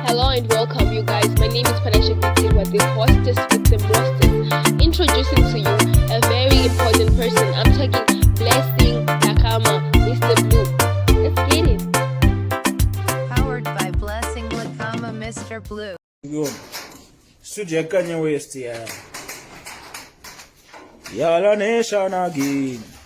Hello and welcome, you guys. My name is the hostess with the mostest. Introducing to you a very important person. I'm talking Blessing Dhlakama, Mr. Blue. Let's get it. Powered by Blessing Dhlakama, Mr. Blue. Good. Sujekanya waste ya. Yala nation again.